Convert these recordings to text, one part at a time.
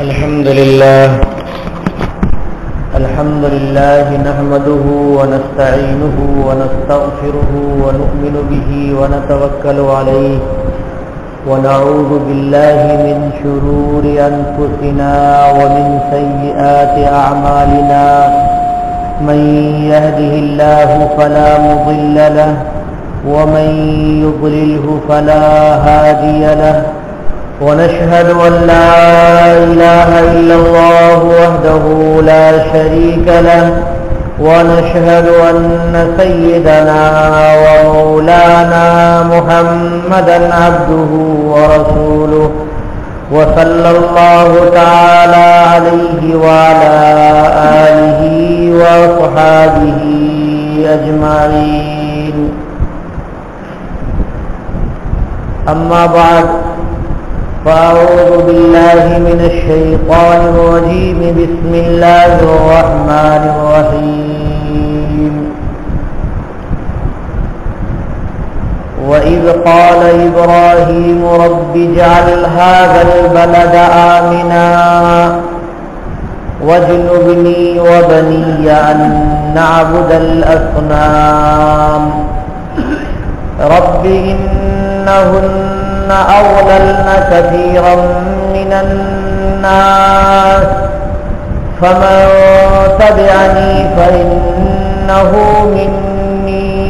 الحمد لله نحمده ونستعينه ونستغفره ونؤمن به ونتوكل عليه ونعوذ بالله من شرور أنفسنا ومن سيئات أعمالنا من يهده الله فلا مضل له ومن يضلله فلا هادي له ونشهد أن لا إله إلا الله وحده لا شريك له ونشهد أن سيدنا ومولانا محمدا عبده ورسوله وصلى الله تعالى عليه وعلى آله وصحابه أجمعين. أما بعد فأعوذ بالله من الشيطان الرجيم. بسم الله الرحمن الرحيم. وإذ قال إبراهيم رب اجعل هذا البلد آمنا واجنبني وبني أن نعبد الأصنام رب إنهن أضللن كثيرا من الناس فمن تبعني فإنه مني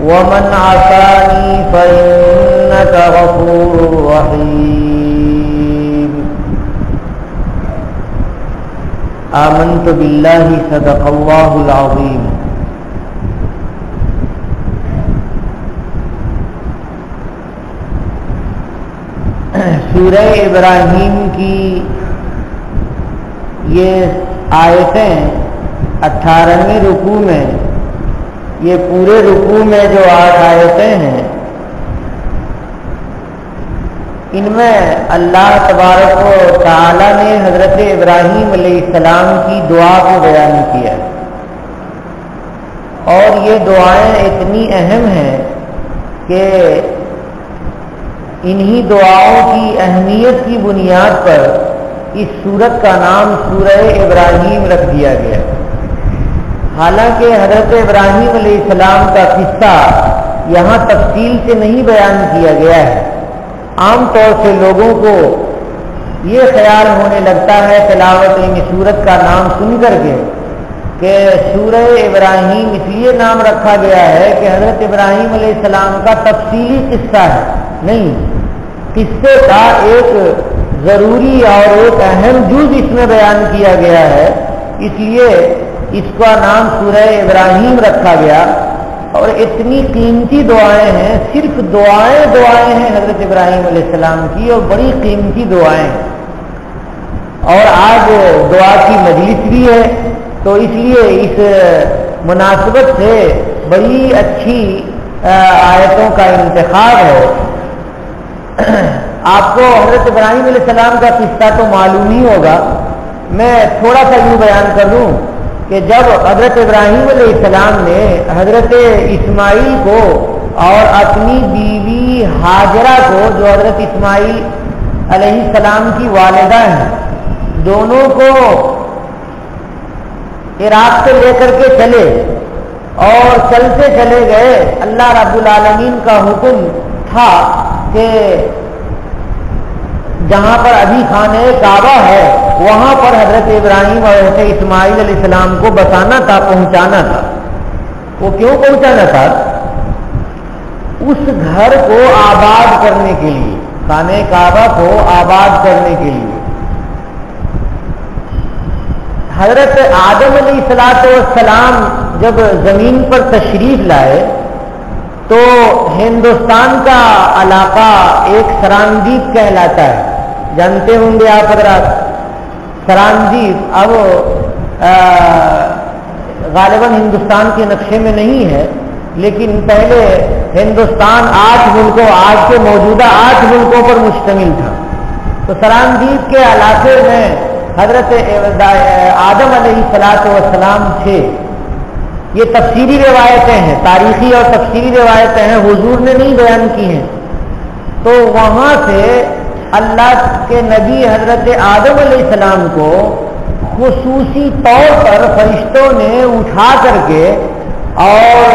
ومن عصاني فإنك غفور رحيم. آمنت بالله صدق الله العظيم. سورہ ابراہیم کی یہ آیتیں 18ویں رکوع میں، یہ پورے رکوع میں جو 8 آیتیں ہیں، ان میں اللہ تبارک و تعالی نے حضرت ابراہیم علیہ السلام کی دعا کو بیان کیا، اور یہ دعائیں اتنی اہم ہیں کہ انہی دعاؤں کی اہمیت کی بنیاد پر اس سورت کا نام سورہ ابراہیم رکھ دیا گیا. حالانکہ حضرت ابراہیم علیہ السلام کا قصہ یہاں تفصیل سے نہیں بیان کیا گیا ہے. عام طور سے لوگوں کو یہ خیال ہونے لگتا ہے تلاوت سورت کا نام سن کر کے کہ سورہ ابراہیم اس لیے نام رکھا گیا ہے کہ حضرت ابراہیم علیہ السلام کا تفصیلی قصہ ہے. نہیں، قصے کا ایک ضروری اور ایک اہم جز اس میں بیان کیا گیا ہے، اس لیے اس کا نام سورہ ابراہیم رکھا گیا. اور اتنی قیمتی دعائیں ہیں، صرف دعائیں ہیں حضرت ابراہیم علیہ السلام کی، اور بڑی قیمتی دعائیں ہیں. اور آج دعا کی مجلس بھی ہے، تو اس لیے اس مناسبت سے بڑی اچھی آیتوں کا انتخاب ہے. آپ کو حضرت ابراہیم علیہ السلام کا قصہ تو معلوم ہی ہوگا. میں تھوڑا سا یوں بیان کر دوں کہ جب حضرت ابراہیم علیہ السلام نے حضرت اسماعیل کو اور اپنی بیوی ہاجرہ کو، جو حضرت اسماعیل علیہ السلام کی والدہ ہیں، دونوں کو عراق سے لے کر کے چلے اور چلتے چلے گئے. اللہ رب العالمین کا حکم تھا کہ جہاں پر ابھی خانہ کعبہ ہے وہاں پر حضرت ابراہیم اور حضرت اسماعیل علیہ السلام کو بسانا تھا، پہنچانا تھا. وہ کیوں پہنچانا تھا؟ اس گھر کو آباد کرنے کے لیے، خانہ کعبہ کو آباد کرنے کے لیے. حضرت آدم علیہ السلام جب زمین پر تشریف لائے تو ہندوستان کا علاقہ ایک سراندیپ کہلاتا ہے. جانتے ہوں گے آپ حضرات سراندیپ اب غالباً ہندوستان کے نقشے میں نہیں ہے، لیکن پہلے ہندوستان 8 ملکوں، آج کے موجودہ 8 ملکوں پر مشتمل تھا. تو سراندیپ کے علاقے میں حضرت آدم علیہ السلام تھے. یہ تفسیری روایتیں ہیں، تاریخی اور تفسیری روایتیں ہیں، حضور نے نہیں بیان کی ہیں. تو وہاں سے اللہ کے نبی حضرت آدم علیہ السلام کو خصوصی طور پر فرشتوں نے اٹھا کر کے اور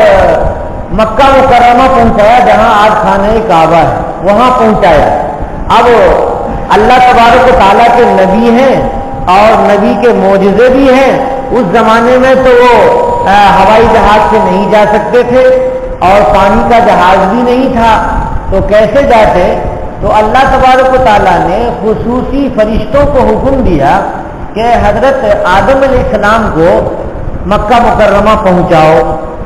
مکہ مکرمہ پہنچایا، جہاں آج خانہ کعبہ ہے وہاں پہنچایا۔ اب اللہ تبارک و تعالیٰ کے نبی ہیں اور نبی کے معجزے بھی ہیں۔ اس زمانے میں تو وہ ہوائی جہاز سے نہیں جا سکتے تھے اور پانی کا جہاز بھی نہیں تھا، تو کیسے جاتے؟ تو اللہ تبارک و تعالیٰ نے خصوصی فرشتوں کو حکم دیا کہ حضرت آدم علیہ السلام کو مکہ مکرمہ پہنچاؤ۔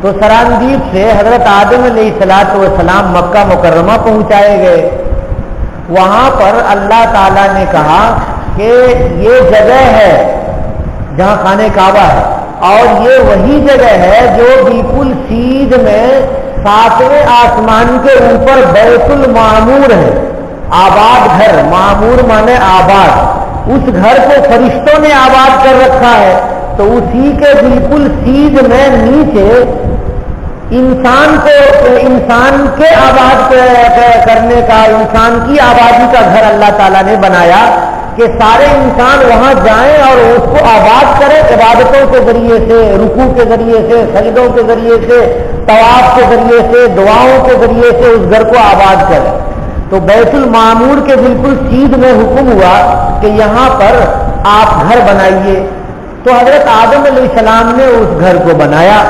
تو سراندیپ سے حضرت آدم علیہ السلام مکہ مکرمہ پہنچائے گئے۔ وہاں پر اللہ تعالیٰ نے کہا کہ یہ جگہ ہے جہاں خانہ کعبہ ہے، اور یہ وہی جگہ ہے جو بالکل سیدھ میں 7ویں آسمان کے اوپر بیت المعمور ہے، آباد گھر، معمور مانے آباد، اس گھر کو فرشتوں نے آباد کر رکھا ہے۔ تو اسی کے بالکل سیدھ میں نیچے انسان کے آباد کرنے کا، انسان کی آبادی کا گھر اللہ تعالیٰ نے بنایا کہ سارے انسان وہاں جائیں اور اس کو آباد کریں، عبادتوں کے ذریعے سے، رکوع کے ذریعے سے، سجدوں کے ذریعے سے، طواف کے ذریعے سے، دعاؤں کے ذریعے سے اس گھر کو آباد کریں۔ تو بیت المعمور کے بالکل سیدھ میں حکم ہوا کہ یہاں پر آپ گھر بنائیے۔ تو حضرت آدم علیہ السلام نے اس گھر کو بنایا۔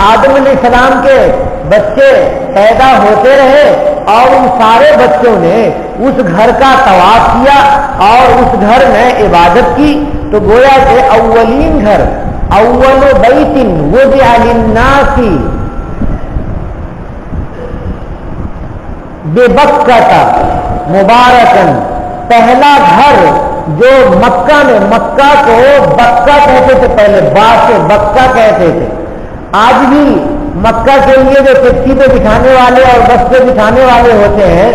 آدم علیہ السلام کے بچے پیدا ہوتے رہے اور ان سارے بچوں نے اس گھر کا طواف کیا اور اس گھر میں عبادت کی۔ تو گویا کہ اولین گھر، اول بیت وضع للناس ببکہ مبارکن، پہلا گھر جو مکہ میں، مکہ کو بکہ کہتے تھے پہلے، با سے بکہ کہتے تھے۔ آج بھی مکہ کے لیے جو ٹیکسی پہ بٹھانے والے اور بس پہ بٹھانے والے ہوتے ہیں،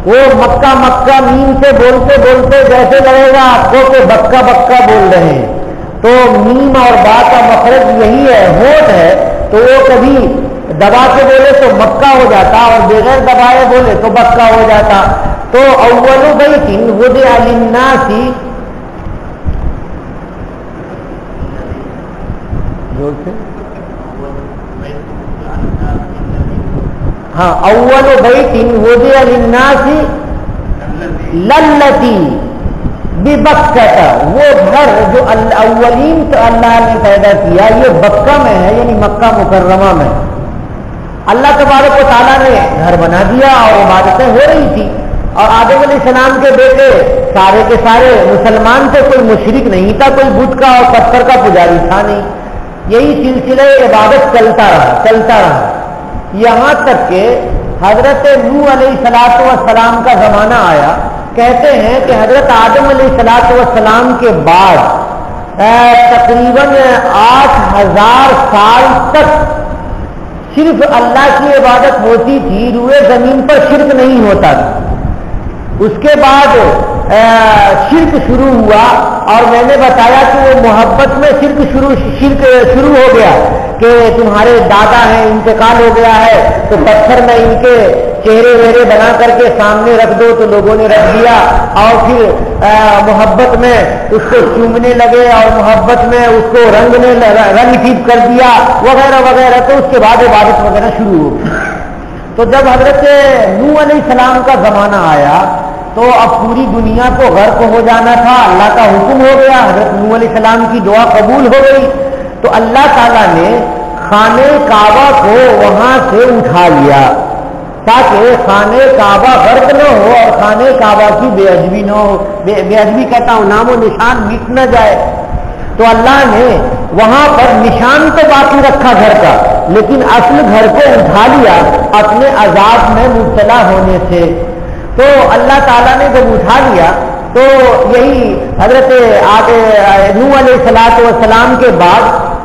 وہ مکہ مکہ میم سے بولتے بولتے جیسے لگے گا آپ کو کہ بکہ بکہ بول رہے ہیں۔ تو میم اور با کا مخرج یہی ہے، ہونٹ ہے، تو وہ کبھی دبا کے بولے تو مکہ ہو جاتا اور بغیر دبائے بولے تو بکہ ہو جاتا۔ تو اول بیت وضع للناس، ہاں، اول بیت وضع للناس للتی ببکہ، وہ گھر جو اولین تو اللہ نے پیدا کیا یہ بکہ میں ہے، یعنی مکہ مکرمہ میں۔ اللہ تبارک و تعالیٰ نے گھر بنا دیا اور عبادتیں ہو رہی تھی، اور آدم علیہ السلام کے بیٹے سارے کے سارے مسلمان تھے، کوئی مشرک نہیں تھا، کوئی بت کا اور پتھر کا پجاری تھا نہیں۔ یہی سلسلہ عبادت چلتا رہا یہاں تک کہ حضرت نوح علیہ السلام کا زمانہ آیا۔ کہتے ہیں کہ حضرت آدم علیہ السلام کے بعد تقریباً 8000 سال تک صرف اللہ کی عبادت ہوتی تھی، روئے زمین پر شرک نہیں ہوتا تھا۔ اس کے بعد شرک شروع ہوا، اور میں نے بتایا کہ وہ محبت میں شرک شروع ہو گیا کہ تمہارے دادا ہیں، انتقال ہو گیا ہے، تو پتھر میں ان کے چہرے وہرے بنا کر کے سامنے رکھ دو، تو لوگوں نے رکھ دیا، اور پھر محبت میں اس کو چومنے لگے اور محبت میں اس کو رنگ ٹھیک کر دیا وغیرہ وغیرہ۔ تو اس کے بعد عبادت وغیرہ شروع ہو گئی۔ تو جب حضرت نوح علیہ السلام کا زمانہ آیا تو اب پوری دنیا کو غرق ہو جانا تھا، اللہ کا حکم ہو گیا، حضرت نوح علیہ السلام کی دعا قبول ہو گئی۔ تو اللہ تعالیٰ نے خانہ کعبہ کو وہاں سے اٹھا لیا تاکہ خانہ کعبہ غرق نہ ہو اور خانہ کعبہ کی بے ادبی نہ ہو، بے ادبی کہتا ہوں، نام و نشان مٹ نہ جائے۔ تو اللہ نے وہاں پر نشان تو باقی رکھا گھر کا، لیکن اصل گھر کو اٹھا لیا اپنے عذاب میں مبتلا ہونے سے۔ تو اللہ تعالیٰ نے جب اٹھا لیا تو یہی حضرت نوح علیہ السلام کے بعد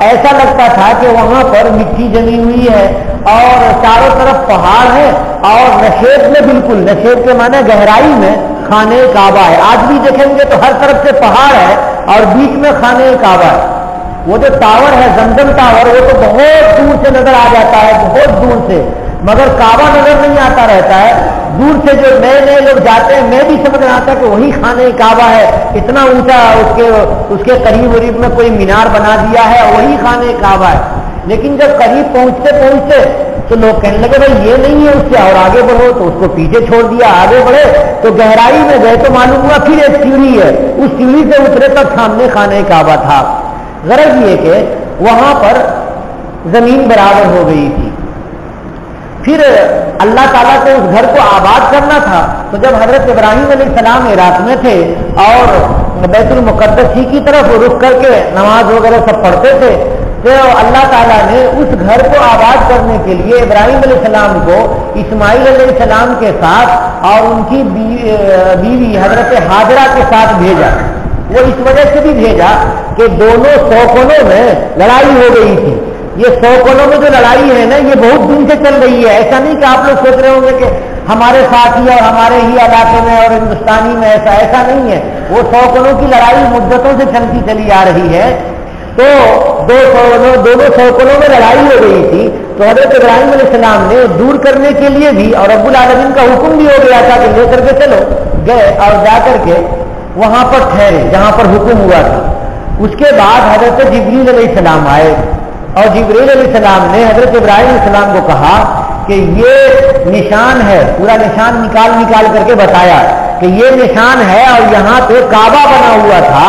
ایسا لگتا تھا کہ وہاں پر مٹی جمی ہوئی ہے اور چاروں طرف پہاڑ ہے، اور نشیب میں، بالکل نشیب کے معنی گہرائی میں خانہ کعبہ ہے۔ آج بھی دیکھیں گے تو ہر طرف سے پہاڑ ہے اور بیچ میں خانہ کعبہ ہے۔ وہ جو ٹاور ہے زمزم ٹاور، وہ تو بہت دور سے نظر آ جاتا ہے، بہت دور سے، مگر کعبہ نظر نہیں آتا رہتا ہے۔ دور سے جو نئے نئے لوگ جاتے ہیں میں بھی سمجھ رہا تھا کہ وہی خانہ کعبہ ہے، اتنا اونچا اس کے قریب قریب میں کوئی مینار بنا دیا ہے، وہی خانہ کعبہ ہے۔ لیکن جب قریب پہنچتے تو لوگ کہنے لگے بھائی یہ نہیں ہے، اس سے اور آگے بڑھو، تو اس کو پیچھے چھوڑ دیا، آگے بڑھے تو گہرائی میں گئے تو معلوم ہوا پھر ایک سیڑھی ہے، اس سیڑھی سے اترے تک سامنے خانہ کعبہ تھا۔ غرض یہ کہ وہاں پر زمین برابر ہو گئی تھی۔ پھر اللہ تعالیٰ کو اس گھر کو آباد کرنا تھا، تو جب حضرت ابراہیم علیہ السلام عراق میں تھے اور بیت المقدس ہی کی طرف رخ کر کے نماز وغیرہ سب پڑھتے تھے، تو اللہ تعالیٰ نے اس گھر کو آباد کرنے کے لیے ابراہیم علیہ السلام کو اسماعیل علیہ السلام کے ساتھ اور ان کی بیوی حضرت ہاجرہ کے ساتھ بھیجا۔ وہ اس وجہ سے بھی بھیجا کہ دونوں سوکونوں میں لڑائی ہو گئی تھی۔ یہ سوکونوں میں جو لڑائی ہے نا، یہ بہت دن سے چل رہی ہے۔ ایسا نہیں کہ آپ لوگ سوچ رہے ہوں گے کہ ہمارے ساتھ ہی اور ہمارے ہی علاقے میں اور ہندوستانی میں ایسا نہیں ہے۔ وہ سوکونوں کی لڑائی مدتوں سے چلتی چلی آ رہی ہے۔ تو دونوں سوکونوں میں لڑائی ہو گئی تھی، تو حضرت ابراہیم علیہ السلام نے دور کرنے کے لیے بھی، اور رب العالمین کا حکم بھی ہو گیا تھا کہ لے کر کے چلو، گئے اور جا کر کے وہاں پر ٹھہرے جہاں پر حکم ہوا تھا۔ اس کے بعد حضرت جبریل علیہ السلام آئے اور جبریل علیہ السلام نے حضرت ابراہیم علیہ السلام کو کہا کہ یہ نشان ہے، پورا نشان نکال کر کے بتایا کہ یہ نشان ہے اور یہاں پہ کعبہ بنا ہوا تھا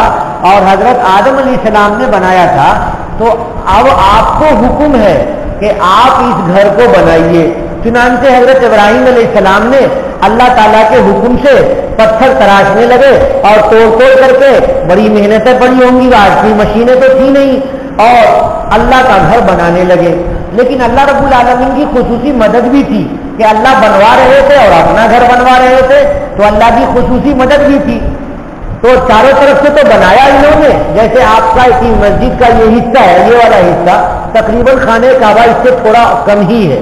اور حضرت آدم علیہ السلام نے بنایا تھا، تو اب آپ کو حکم ہے کہ آپ اس گھر کو بنائیے۔ چنانچہ حضرت ابراہیم علیہ السلام نے اللہ تعالیٰ کے حکم سے پتھر تراشنے لگے اور توڑ کر کے، بڑی محنتیں پڑی ہوں گی، آج کی مشینیں تو تھی نہیں، اور اللہ کا گھر بنانے لگے۔ لیکن اللہ رب العالمین کی خصوصی مدد بھی تھی کہ اللہ بنوا رہے تھے اور اپنا گھر بنوا رہے تھے، تو اللہ کی خصوصی مدد بھی تھی۔ تو چاروں طرف سے تو بنایا انہوں نے، جیسے آپ کا کی مسجد کا یہ حصہ ہے، یہ والا حصہ تقریباً خانہ کعبہ اس سے تھوڑا کم ہی ہے،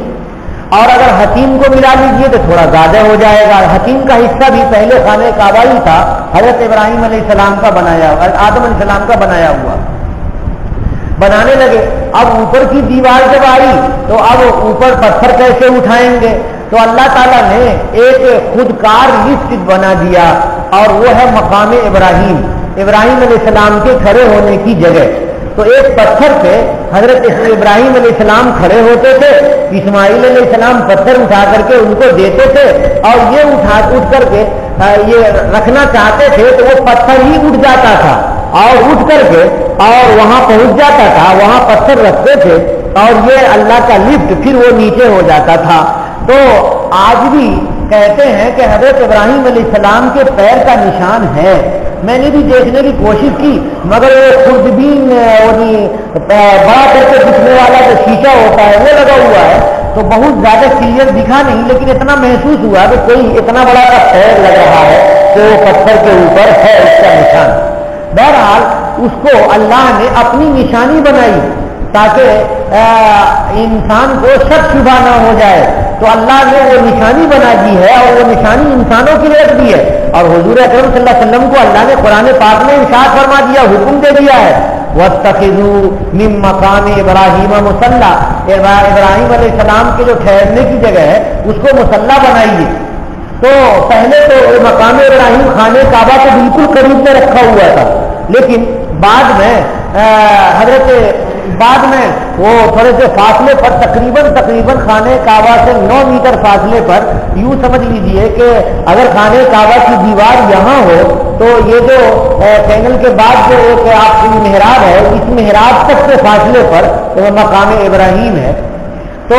اور اگر حتیم کو ملا لیجیے تو تھوڑا زیادہ ہو جائے گا۔ حتیم کا حصہ بھی پہلے خانہ کعبہ ہی تھا، حضرت ابراہیم علیہ السلام کا بنایا ہوا، آدم علیہ السلام کا بنایا ہوا، بنانے لگے۔ اب اوپر کی دیوار جب آئی تو اب اوپر پتھر کیسے اٹھائیں گے؟ تو اللہ تعالیٰ نے ایک خودکار لفٹ بنا دیا، اور وہ ہے مقام ابراہیم، ابراہیم علیہ السلام کے کھڑے ہونے کی جگہ۔ تو ایک پتھر پہ حضرت ابراہیم علیہ السلام کھڑے ہوتے تھے، اسماعیل علیہ السلام پتھر اٹھا کر کے ان کو دیتے تھے، اور یہ اٹھ کر کے یہ رکھنا چاہتے تھے تو وہ پتھر ہی اٹھ جاتا تھا اور اٹھ کر کے اور وہاں پہنچ جاتا تھا، وہاں پتھر رکھتے تھے اور یہ اللہ کا لفٹ پھر وہ نیچے ہو جاتا تھا۔ تو آج بھی کہتے ہیں کہ حضرت ابراہیم علیہ السلام کے پیر کا نشان ہے۔ میں نے بھی دیکھنے کی کوشش کی، مگر وہ خوردبین بڑا کر کے دکھنے والا جو شیشہ ہوتا ہے وہ لگا ہوا ہے، تو بہت زیادہ کلیئر دکھا نہیں، لیکن اتنا محسوس ہوا کہ کوئی اتنا بڑا کا پیر لگ رہا ہے کہ وہ پتھر کے اوپر ہے اس کا نشان۔ بہرحال اس کو اللہ نے اپنی نشانی بنائی تاکہ انسان کو شک شبہ نہ ہو جائے، تو اللہ نے وہ نشانی بنا دی ہے، اور وہ نشانی انسانوں کی رکھ دی ہے۔ اور حضور اکرم صلی اللہ علیہ وسلم کو اللہ نے قرآن پاک میں ارشاد فرما دیا، حکم دے دیا ہے، وَاتَّخِذُوا مِن مَّقَامِ إِبْرَاهِيمَ مُصَلًّى، ابراہیم علیہ السلام کے جو ٹھہرنے کی جگہ ہے اس کو مصلی بنائیے۔ تو پہلے تو مقام ابراہیم خانہ کعبہ کے بالکل قریب میں رکھا ہوا تھا، لیکن بعد میں وہ تھوڑے سے فاصلے پر تقریباً خانہ کعبہ سے 9 میٹر فاصلے پر، یوں سمجھ لیجئے کہ اگر خانہ کعبہ کی دیوار یہاں ہو تو یہ جو چینل کے بعد جو ایک آپ کی محراب ہے، اس محراب تک کے فاصلے پر وہ مقام ابراہیم ہے، تو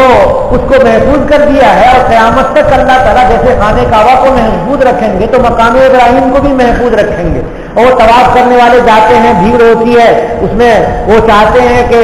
اس کو محفوظ کر دیا ہے۔ اور قیامت تک اللہ تعالیٰ جیسے خانہ کعبہ کو محفوظ رکھیں گے تو مقام ابراہیم کو بھی محفوظ رکھیں گے۔ اور طواف کرنے والے جاتے ہیں، بھیڑ ہوتی ہے اس میں، وہ چاہتے ہیں کہ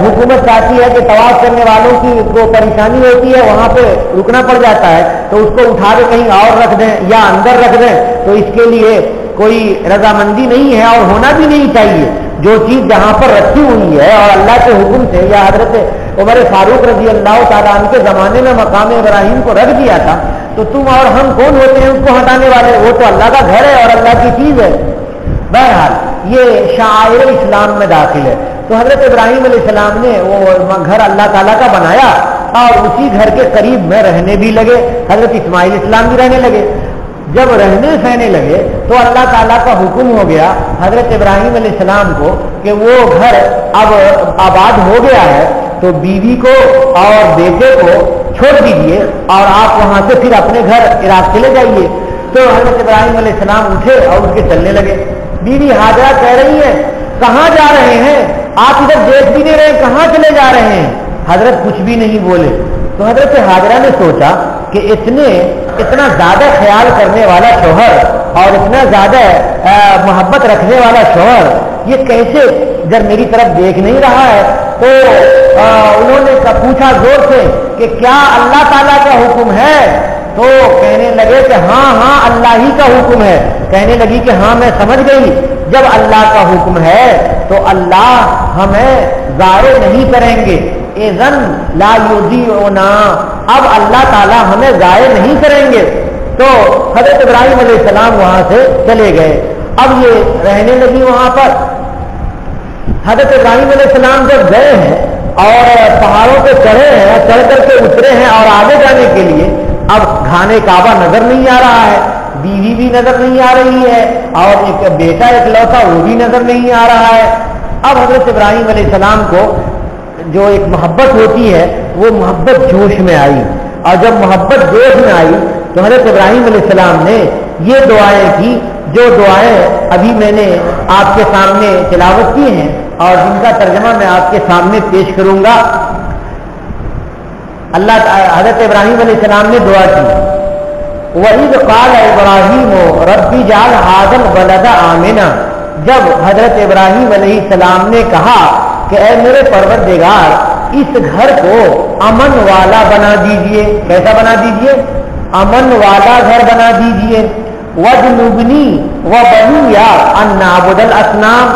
حکومت چاہتی ہے کہ طواف کرنے والوں کی کو پریشانی ہوتی ہے، وہاں پہ رکنا پڑ جاتا ہے، تو اس کو اٹھا کے کہیں اور رکھ دیں یا اندر رکھ دیں، تو اس کے لیے کوئی رضامندی نہیں ہے اور ہونا بھی نہیں چاہیے۔ جو چیز جہاں پر رکھی ہوئی ہے اور اللہ کے حکم سے، یا حضرت عمر فاروق رضی اللہ تعالیٰ عنہ کے زمانے میں مقام ابراہیم کو رکھ دیا تھا، تو تم اور ہم کون ہوتے ہیں اس کو ہٹانے والے؟ وہ تو اللہ کا گھر ہے اور اللہ کی چیز ہے۔ بہرحال یہ شعائر اسلام میں داخل ہے۔ تو حضرت ابراہیم علیہ السلام نے وہ گھر اللہ تعالیٰ کا بنایا، اور اسی گھر کے قریب میں رہنے بھی لگے. حضرت اسماعیل اسلام بھی رہنے لگے. جب رہنے سہنے لگے تو اللہ تعالیٰ کا حکم ہو گیا حضرت ابراہیم علیہ السلام کو کہ وہ گھر اب آباد ہو گیا ہے تو بیوی کو اور بیٹے کو چھوڑ دیجیے اور آپ وہاں سے پھر اپنے گھر عراق چلے جائیے. تو حضرت ابراہیم علیہ السلام اٹھے اور اس کے چلنے لگے. بیوی ہاجرہ کہہ رہی ہے کہاں جا رہے ہیں آپ؟ ادھر دیکھ بھی نہیں رہے, کہاں چلے جا رہے ہیں؟ حضرت کچھ بھی نہیں بولے. تو حضرت ہاجرہ نے سوچا کہ اتنا زیادہ خیال کرنے والا شوہر اور اتنا زیادہ محبت رکھنے والا شوہر یہ کیسے جب میری طرف دیکھ نہیں رہا ہے؟ تو انہوں نے پوچھا زور سے کہ کیا اللہ تعالیٰ کا حکم ہے؟ تو کہنے لگے کہ ہاں اللہ ہی کا حکم ہے. کہنے لگی کہ ہاں میں سمجھ گئی, جب اللہ کا حکم ہے تو اللہ ہمیں ضائع نہیں کریں گے. اذن لا یضیعنا, اب اللہ تعالیٰ ہمیں ضائع نہیں کریں گے. تو حضرت ابراہیم علیہ السلام وہاں سے چلے گئے. اب یہ رہنے لگی وہاں پر. حضرت ابراہیم علیہ السلام جب گئے ہیں اور پہاڑوں پہ چڑھے ہیں, چڑھ کر کے اترے ہیں اور آگے جانے کے لیے اب خانہ کعبہ نظر نہیں آ رہا ہے, بیوی بھی نظر نہیں آ رہی ہے اور ایک بیٹا اکلوتا وہ بھی نظر نہیں آ رہا ہے. اب حضرت ابراہیم علیہ السلام کو جو ایک محبت ہوتی ہے وہ محبت جوش میں آئی, اور جب محبت جوش میں آئی تو حضرت ابراہیم علیہ السلام نے یہ دعائیں کی جو دعائیں ابھی میں نے آپ کے سامنے تلاوت کی ہیں اور جن کا ترجمہ میں آپ کے سامنے پیش کروں گا. حضرت ابراہیم علیہ السلام نے دعا کی, وَإِذْ قَالَ إِبْرَاهِيمُ رَبِّ اجْعَلْ هَٰذَا الْبَلَدَ آمِنًا, جب حضرت ابراہیم علیہ السلام نے کہا کہ اے میرے پروردگار اس گھر کو امن والا بنا دیجئے. کیسا بنا دیجئے؟ امن والا گھر بنا دیجئے. وَاجْنُبْنِي وَبَنِيَّ أَن نَّعْبُدَ الْأَصْنَامَ,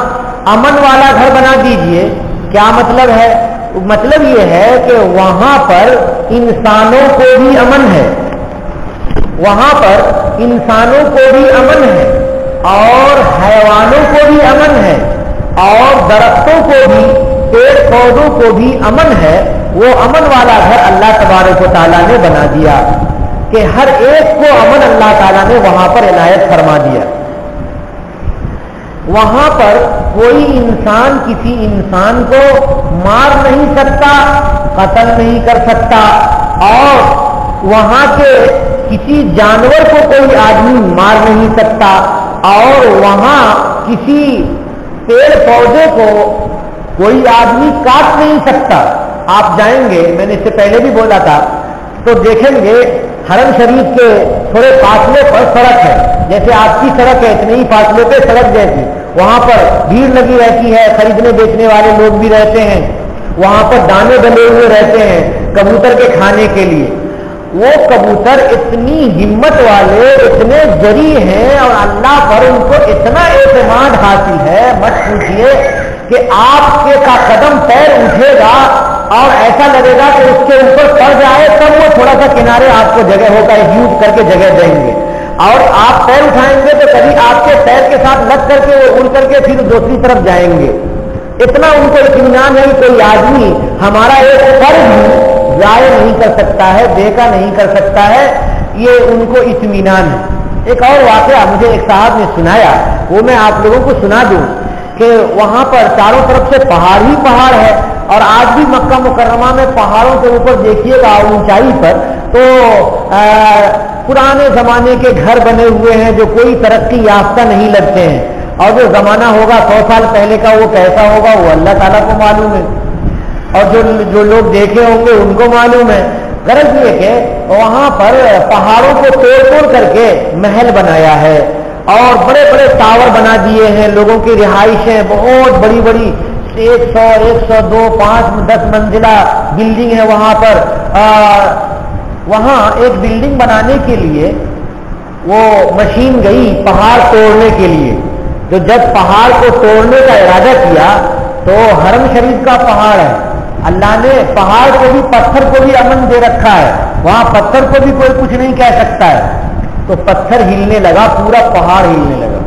امن والا گھر بنا دیجئے. کیا مطلب ہے؟ مطلب یہ ہے کہ وہاں پر انسانوں کو بھی امن ہے, وہاں پر انسانوں کو بھی امن ہے اور حیوانوں کو بھی امن ہے اور درختوں کو بھی, پیڑ پودوں کو بھی امن ہے. وہ امن والا گھر اللہ تبارک و تعالیٰ نے بنا دیا کہ ہر ایک کو امن اللہ تعالیٰ نے وہاں پر عنایت فرما دیا. وہاں پر کوئی انسان کسی انسان کو مار نہیں سکتا, قتل نہیں کر سکتا, اور وہاں کے کسی جانور کو کوئی آدمی مار نہیں سکتا, اور وہاں کسی پیڑ پودے کو کوئی آدمی کاٹ نہیں سکتا. آپ جائیں گے, میں نے اس سے پہلے بھی بولا تھا, تو دیکھیں گے حرم شریف کے تھوڑے فاصلے پر سڑک ہے, جیسے آپ کی سڑک ہے اتنے ہی فاصلے پہ سڑک جیسی, وہاں پر بھیڑ لگی رہتی ہے, خریدنے بیچنے والے لوگ بھی رہتے ہیں, وہاں پر دانے ڈلے ہوئے رہتے ہیں کبوتر کے کھانے کے لیے. وہ کبوتر اتنی ہمت والے, اتنے جری ہیں اور اللہ پر ان کو اتنا اعتماد حاصل ہے, مت پوچھیے کہ آپ کے کا قدم پیر اٹھے گا اور ایسا لگے گا کہ اس کے اوپر پڑ جائے تب وہ تھوڑا سا کنارے آپ کو جگہ ہوگا, یوز کر کے جگہ دیں گے, اور آپ پیر اٹھائیں گے تو کبھی آپ کے پیر کے ساتھ لگ کر کے وہ اڑ کر کے پھر دوسری طرف جائیں گے. اتنا ان کو اطمینان ہے کہ کوئی آدمی ہمارا ایک پر بھی ضائع نہیں کر سکتا ہے, بیکا نہیں کر سکتا ہے, یہ ان کو اطمینان ہے. ایک اور واقعہ مجھے ایک صاحب نے سنایا, وہ میں آپ لوگوں کو سنا دوں کہ وہاں پر چاروں طرف سے پہاڑ ہی پہاڑ ہے, اور آج بھی مکہ مکرمہ میں پہاڑوں کے اوپر دیکھیے گا اونچائی پر تو پرانے زمانے کے گھر بنے ہوئے ہیں جو کوئی ترقی یافتہ نہیں لگتے ہیں, اور جو زمانہ ہوگا 100 سال پہلے کا وہ کیسا ہوگا وہ اللہ تعالیٰ کو معلوم ہے, اور جو لوگ دیکھے ہوں گے ان کو معلوم ہے. غرض یہ کہ وہاں پر پہاڑوں کو توڑ کر کے محل بنایا ہے اور بڑے بڑے ٹاور بنا دیے ہیں, لوگوں کی رہائشیں بہت بڑی بڑی 100, 102, 5, 10 منزلہ بلڈنگ ہے وہاں پر. وہاں ایک بلڈنگ بنانے کے لیے وہ مشین گئی پہاڑ توڑنے کے لیے, تو جب پہاڑ کو توڑنے کا ارادہ کیا تو حرم شریف کا پہاڑ ہے, اللہ نے پہاڑ کو بھی پتھر کو بھی امن دے رکھا ہے, وہاں پتھر کو بھی کوئی کچھ نہیں کہہ سکتا ہے. تو پتھر ہلنے لگا, پورا پہاڑ ہلنے لگا,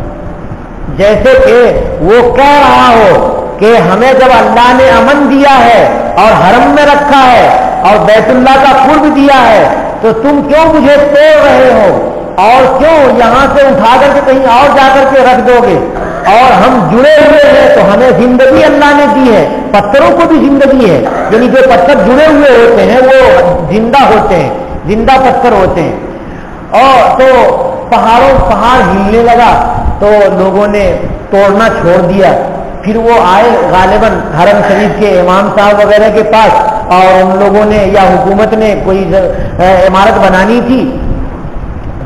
جیسے کہ وہ کہہ رہا ہو کہ ہمیں جب اللہ نے امن دیا ہے اور حرم میں رکھا ہے اور بیت اللہ کا قرب دیا ہے، تو تم کیوں مجھے توڑ رہے ہو اور کیوں یہاں سے اٹھا کر کے کہیں اور جا کر کے رکھ دو گے؟ اور ہم جڑے ہوئے ہیں تو ہمیں زندگی اللہ نے دی ہے، پتھروں کو بھی زندگی ہے، یعنی جو پتھر جڑے ہوئے ہوتے ہیں وہ زندہ ہوتے ہیں، زندہ پتھر ہوتے ہیں۔ اور تو پہاڑ ہلنے لگا تو لوگوں نے توڑنا چھوڑ دیا۔ پھر وہ آئے غالباً حرم شریف کے امام صاحب وغیرہ کے پاس، اور ان لوگوں نے یا حکومت نے کوئی عمارت بنانی تھی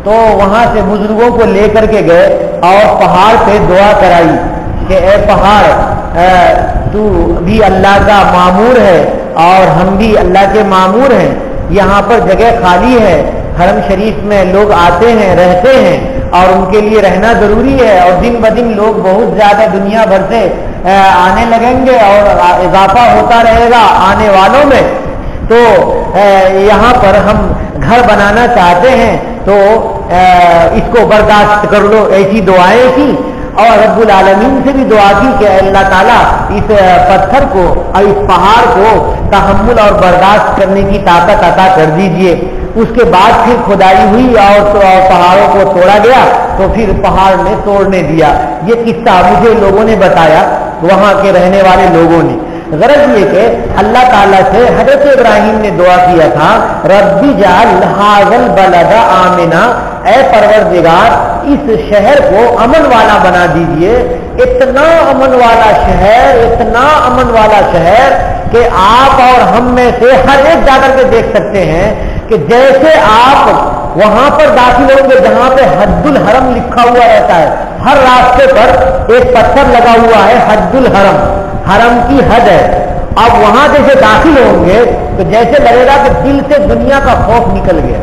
تو وہاں سے بزرگوں کو لے کر کے گئے اور پہاڑ پہ دعا کرائی کہ اے پہاڑ، تو بھی اللہ کا مامور ہے اور ہم بھی اللہ کے مامور ہیں، یہاں پر جگہ خالی ہے، حرم شریف میں لوگ آتے ہیں رہتے ہیں اور ان کے لیے رہنا ضروری ہے، اور دن بدن لوگ بہت زیادہ دنیا بھر سے آنے لگیں گے اور اضافہ ہوتا رہے گا آنے والوں میں، تو یہاں پر ہم گھر بنانا چاہتے ہیں، تو اس کو برداشت کر لو۔ ایسی دعائیں کی اور رب العالمین سے بھی دعا کی کہ اللہ تعالیٰ اس پتھر کو اور اس پہاڑ کو تحمل اور برداشت کرنے کی طاقت عطا کر دیجئے۔ اس کے بعد پھر کھدائی ہوئی اور پہاڑوں کو توڑا گیا، تو پھر پہاڑ نے توڑنے دیا۔ یہ قصہ مجھے لوگوں نے بتایا، وہاں کے رہنے والے لوگوں نے۔ غرض یہ کہ اللہ تعالیٰ سے حضرت ابراہیم نے دعا کیا تھا، رب اجعل ھذا البلد آمنا، اے پروردگار اس شہر کو امن والا بنا دیجئے۔ اتنا امن والا شہر، اتنا امن والا شہر کہ آپ اور ہم میں سے ہر ایک جا کر کے دیکھ سکتے ہیں کہ جیسے آپ وہاں پر داخل ہوں گے جہاں پہ حد الحرم لکھا ہوا رہتا ہے، ہر راستے پر ایک پتھر لگا ہوا ہے، حد الحرم، حرم کی حد ہے۔ اب وہاں جیسے داخل ہوں گے تو جیسے لگے گا کہ دل سے دنیا کا خوف نکل گیا،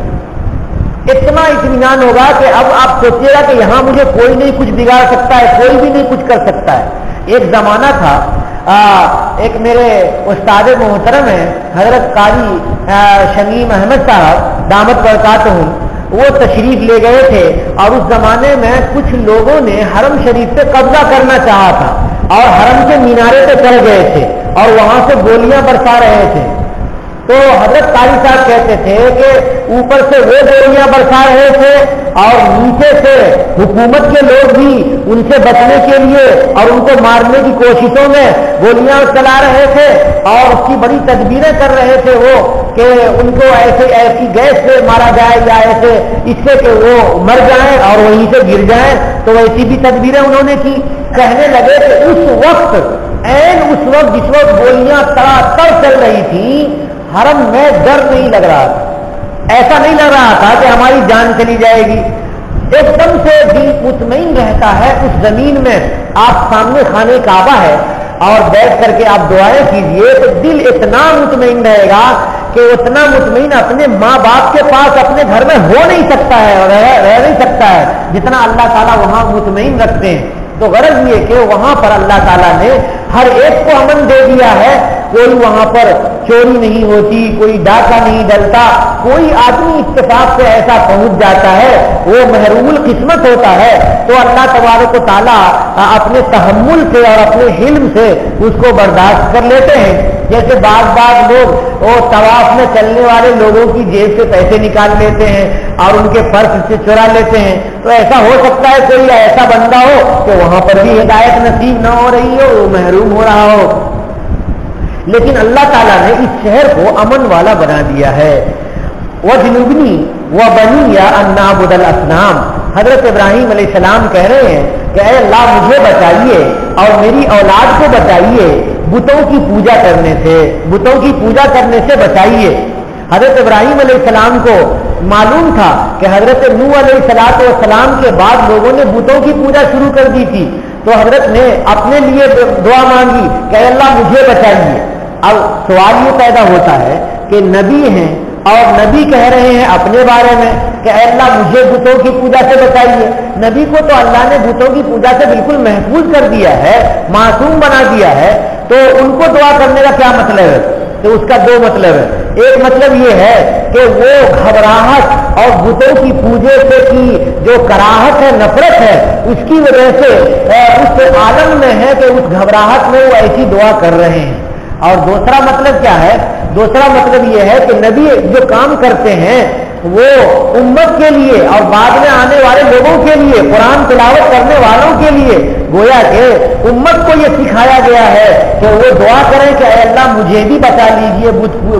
اتنا اطمینان ہوگا کہ اب آپ سوچیے گا کہ یہاں مجھے کوئی نہیں کچھ بگاڑ سکتا ہے، کوئی بھی نہیں کچھ کر سکتا ہے۔ ایک زمانہ تھا، ایک میرے استاد محترم ہیں حضرت قاری شمیم احمد صاحب دامت برکاتہم، وہ تشریف لے گئے تھے، اور اس زمانے میں کچھ لوگوں نے حرم شریف سے قبضہ کرنا چاہا تھا اور حرم کے مینارے پہ چڑھ گئے تھے اور وہاں سے گولیاں برسا رہے تھے۔ تو حضرت قاری صاحب کہتے تھے کہ اوپر سے وہ گولیاں برسا رہے تھے اور نیچے سے حکومت کے لوگ بھی ان سے بچنے کے لیے اور ان کو مارنے کی کوششوں میں گولیاں چلا رہے تھے، اور اس کی بڑی تدبیریں کر رہے تھے وہ کہ ان کو ایسی گیس سے مارا جائے یا ایسے اس سے کہ وہ مر جائیں اور وہیں سے گر جائیں، تو ایسی بھی تدبیریں انہوں نے کی۔ کہنے لگے کہ اس وقت جس وقت گولیاں تڑاتڑ چل رہی تھی، حرم میں ڈر نہیں لگ رہا تھا، ایسا نہیں لگ رہا تھا کہ ہماری جان چلی جائے گی، ایک دم سے دل مطمئن رہتا ہے۔ اس زمین میں آپ سامنے خانہ کعبہ ہے اور بیٹھ کر کے آپ دعائیں کیجئے تو دل اتنا مطمئن رہے گا کہ اتنا مطمئن اپنے ماں باپ کے پاس اپنے گھر میں ہو نہیں سکتا ہے اور رہ نہیں سکتا ہے جتنا اللہ تعالیٰ وہاں مطمئن رکھتے ہیں۔ تو غرض یہ کہ وہاں پر اللہ تعالیٰ نے ہر ایک کو امن دے دیا ہے، کوئی وہاں پر چوری نہیں ہوتی، کوئی ڈاکہ نہیں ڈلتا، کوئی آدمی اتفاق سے ایسا پہنچ جاتا ہے وہ محروم القسمت ہوتا ہے، تو اللہ تبارک و تعالیٰ اپنے تحمل سے اور اپنے حلم سے اس کو برداشت کر لیتے ہیں۔ جیسے بعض لوگ وہ طواف میں چلنے والے لوگوں کی جیب سے پیسے نکال لیتے ہیں اور ان کے پرس سے چرا لیتے ہیں، تو ایسا ہو سکتا ہے کوئی ایسا بندہ ہو کہ وہاں پر بھی ہدایت نصیب نہ ہو رہی ہو، وہ محروم ہو رہا ہو، لیکن اللہ تعالیٰ نے اس شہر کو امن والا بنا دیا ہے۔ وَجْنُبْنِي وَبَنِيَّ أَن نَّعْبُدَ الْأَصْنَامَ، حضرت ابراہیم علیہ السلام کہہ رہے ہیں کہ اے اللہ مجھے بچائیے اور میری اولاد کو بچائیے بتوں کی پوجا کرنے سے، بتوں کی پوجا کرنے سے بچائیے۔ حضرت ابراہیم علیہ السلام کو معلوم تھا کہ حضرت نوح علیہ السلام کے بعد لوگوں نے بتوں کی پوجا شروع کر دی تھی، تو حضرت نے اپنے لیے دعا مانگی کہ اے اللہ مجھے بچائیے۔ اب سوال یہ پیدا ہوتا ہے کہ نبی ہیں اور نبی کہہ رہے ہیں اپنے بارے میں کہ اے اللہ مجھے بتوں کی پوجا سے بچائیے۔ نبی کو تو اللہ نے بتوں کی پوجا سے بالکل محفوظ کر دیا ہے، معصوم بنا دیا ہے، تو ان کو دعا کرنے کا کیا مطلب ہے؟ تو اس کا دو مطلب ہے۔ ایک مطلب یہ ہے کہ وہ گھبراہٹ اور بتوں کی پوجے سے کی جو کراہت ہے، نفرت ہے، اس کی وجہ سے اس عالم میں ہے کہ اس گھبراہٹ میں وہ ایسی دعا کر رہے ہیں۔ اور دوسرا مطلب کیا ہے دوسرا مطلب یہ ہے کہ نبی جو کام کرتے ہیں وہ امت کے لیے اور بعد میں آنے والے لوگوں کے لیے، قرآن تلاوت کرنے والوں کے لیے، گویا کہ امت کو یہ سکھایا گیا ہے کہ وہ دعا کریں کہ اے اللہ مجھے بھی بچا لیجئے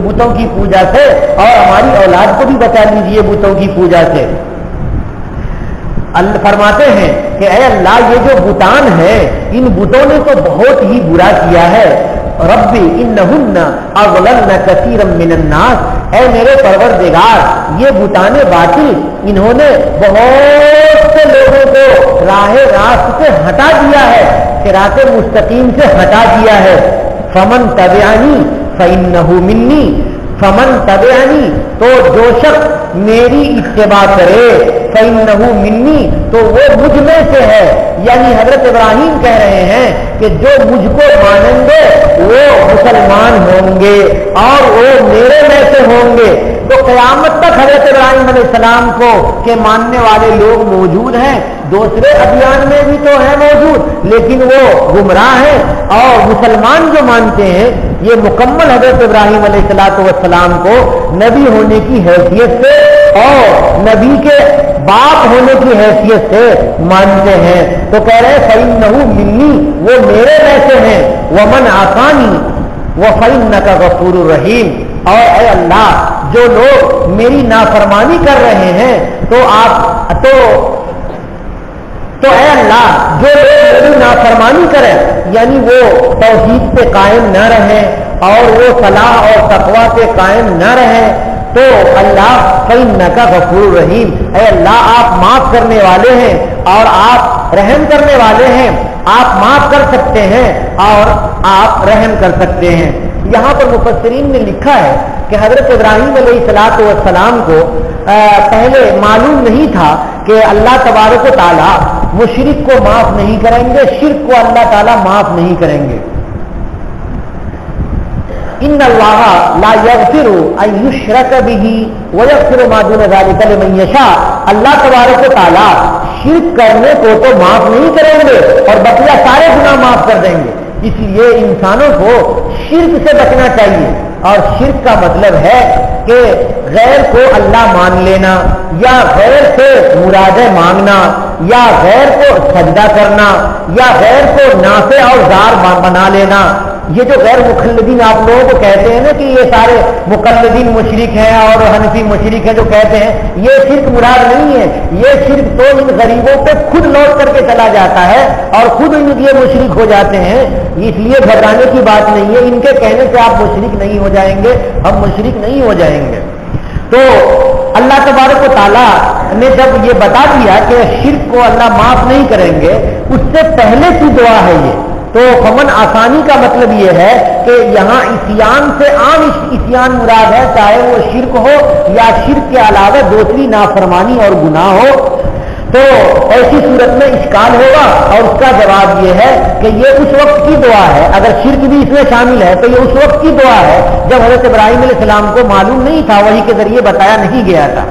بتوں کی پوجا سے، اور ہماری اولاد کو بھی بچا لیجئے بتوں کی پوجا سے۔ اللہ فرماتے ہیں کہ اے اللہ یہ جو بتان ہیں ان بتوں نے تو بہت ہی برا کیا ہے، ربی انہن اضللن کثیرا من الناس، اے میرے پروردگار یہ بتان باطل انہوں نے بہت سے لوگوں کو راہ راست سے ہٹا دیا ہے، صراط مستقیم سے ہٹا دیا ہے۔ فمن تبعنی فانہ منی، فمن تبعنی تو جو شخص میری اتباع کرے، فانہ منی تو وہ مجھ میں سے ہے، یعنی حضرت ابراہیم کہہ رہے ہیں کہ جو مجھ کو مانیں گے وہ مسلمان ہوں گے اور وہ میرے میں سے ہوں گے۔ تو قیامت تک حضرت ابراہیم علیہ السلام کو کے ماننے والے لوگ موجود ہیں، دوسرے ادیان میں بھی تو ہے موجود، لیکن وہ گمراہ ہیں، اور مسلمان جو مانتے ہیں یہ مکمل حضرت ابراہیم علیہ السلام کو نبی ہونے کی حیثیت سے اور نبی کے باپ ہونے کی حیثیت سے مانتے ہیں۔ تو کہہ رہے فإنہ منی، وہ میرے میں سے ہیں، ومن عصانی وفإنک غفور رحیم، اور اے اللہ جو لوگ میری نافرمانی کر رہے ہیں تو اے اللہ جو لوگ میری نافرمانی کریں، یعنی وہ توحید پہ قائم نہ رہیں اور وہ صلاح اور تقوی پہ قائم نہ رہیں، تو اللہ فإنک غفور رحیم، اے اللہ آپ معاف کرنے والے ہیں اور آپ رحم کرنے والے ہیں، آپ معاف کر سکتے ہیں اور آپ رحم کر سکتے ہیں۔ یہاں پر مفسرین نے لکھا ہے کہ حضرت ابراہیم علیہ السلام کو پہلے معلوم نہیں تھا کہ اللہ تبارک و تعالیٰ مشرک کو معاف نہیں کریں گے، شرک کو اللہ تعالیٰ معاف نہیں کریں گے۔ ان اللہ لا یغفر ان یشرک بہ ویغفر ما دون ذلک لمن یشاء، اللہ تبارک و تعالیٰ شرک کرنے کو تو معاف نہیں کریں گے اور بقیہ سارے گناہ معاف کر دیں گے، اس لیے انسانوں کو شرک سے بچنا چاہیے۔ اور شرک کا مطلب ہے کہ غیر کو اللہ مان لینا، یا غیر سے مرادیں مانگنا، یا غیر کو سجدہ کرنا، یا غیر کو نافع اور ضار بنا لینا۔ یہ جو غیر مقلدین آپ لوگوں کو کہتے ہیں نا کہ یہ سارے مقلدین مشرک ہیں اور حنفی مشرک ہیں جو کہتے ہیں، یہ شرک مراد نہیں ہے، یہ شرک تو ان غریبوں پہ خود لوٹ کر کے چلا جاتا ہے اور خود ان یہ مشرک ہو جاتے ہیں، اس لیے گھبرانے کی بات نہیں ہے، ان کے کہنے سے آپ مشرک نہیں ہو جائیں گے، ہم مشرک نہیں ہو جائیں گے۔ تو اللہ تبارک و تعالیٰ نے جب یہ بتا دیا کہ شرک کو اللہ معاف نہیں کریں گے، اس سے پہلے کی دعا ہے یہ، تو فمن آسانی کا مطلب یہ ہے کہ یہاں عصیان سے عام عصیان مراد ہے، چاہے وہ شرک ہو یا شرک کے علاوہ دوسری نافرمانی اور گناہ ہو۔ تو ایسی صورت میں اشکال ہوگا، اور اس کا جواب یہ ہے کہ یہ اس وقت کی دعا ہے، اگر شرک بھی اس میں شامل ہے تو یہ اس وقت کی دعا ہے جب حضرت ابراہیم علیہ السلام کو معلوم نہیں تھا، وحی کے ذریعے بتایا نہیں گیا تھا۔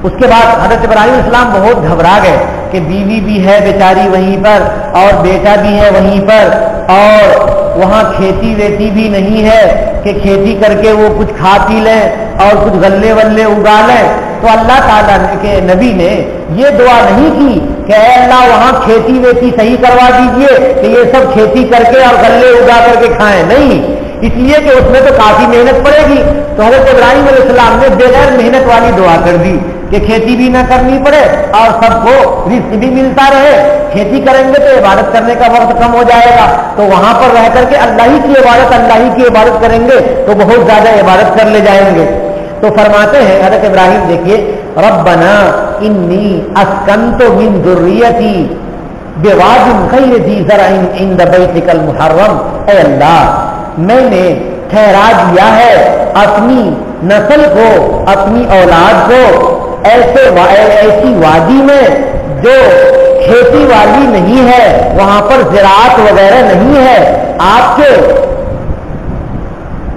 اس کے بعد حضرت ابراہیم علیہ السلام بہت گھبرا گئے کہ بیوی بھی ہے بیچاری وہیں پر اور بیٹا بھی ہے وہیں پر، اور وہاں کھیتی ویتی بھی نہیں ہے کہ کھیتی کر کے وہ کچھ کھا پی لیں اور کچھ غلے ولے اگا لیں۔ تو اللہ تعالیٰ کے نبی نے یہ دعا نہیں کی کہ اے اللہ وہاں کھیتی ویتی صحیح کروا دیجئے کہ یہ سب کھیتی کر کے اور غلے اگا کر کے کھائیں، نہیں، اس لیے کہ اس میں تو کافی محنت پڑے گی۔ تو حضرت ابراہیم علیہ السلام نے بغیر محنت والی دعا کر دی کہ کھیتی بھی نہ کرنی پڑے اور سب کو رزق بھی ملتا رہے۔ کھیتی کریں گے تو عبادت کرنے کا وقت کم ہو جائے گا، تو وہاں پر رہ کر کے اللہ ہی کی عبادت کریں گے تو بہت زیادہ عبادت کر لے جائیں گے۔ تو فرماتے ہیں حضرت ابراہیم، دیکھیے، ربنا انی اسکنت من ذریتی بواد غیر ذی زرع عند بیتک المحرم، اے اللہ میں نے ٹھہرا دیا ہے اپنی نسل کو، اپنی اولاد کو ایسی وادی میں جو کھیتی والی نہیں ہے، وہاں پر زراعت وغیرہ نہیں ہے، آپ کے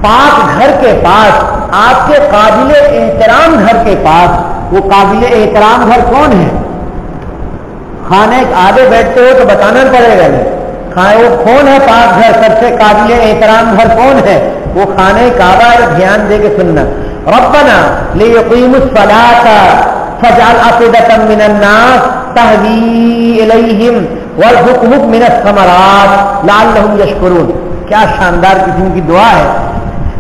پاک گھر کے پاس، آپ کے قابل احترام گھر کے پاس۔ وہ قابل احترام گھر کون ہے؟ کھانے آگے بیٹھتے ہو تو بتانا پڑے گا، وہ کون ہے پاک گھر؟ سب سے قابل احترام گھر کون ہے؟ وہ خانہ کعبہ دھیان دے کے سننا. ربنا لیقیموا الصلاۃ فاجعل افئدۃ من الناس تهوی الیہم وارزقهم من الثمرات لعلهم یشکرون. کیا شاندار قسم کی دعا ہے.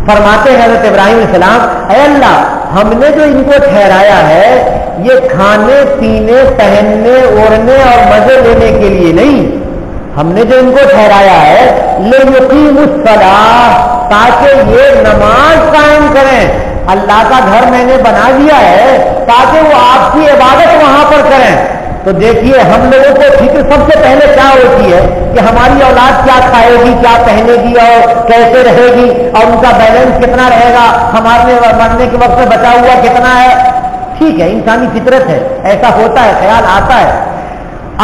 فرماتے ہیں حضرت ابراہیم علیہ السلام, اے اللہ ہم نے جو ان کو ٹھہرایا ہے یہ کھانے پینے پہننے اوڑھنے اور مزے لینے کے لیے نہیں, ہم نے جو ان کو ٹھہرایا ہے لیقیموا الصلاۃ تاکہ یہ نماز قائم کریں. اللہ کا گھر میں نے بنا دیا ہے تاکہ وہ آپ کی عبادت وہاں پر کریں. تو دیکھیے ہم لوگوں کو فکر سب سے پہلے کیا ہوتی ہے کہ ہماری اولاد کیا کھائے گی, کیا پہنے گی اور کیسے رہے گی اور ان کا بیلنس کتنا رہے گا, ہمارے مرنے کے وقت میں بچا ہوا کتنا ہے. ٹھیک ہے, انسانی فطرت ہے, ایسا ہوتا ہے, خیال آتا ہے,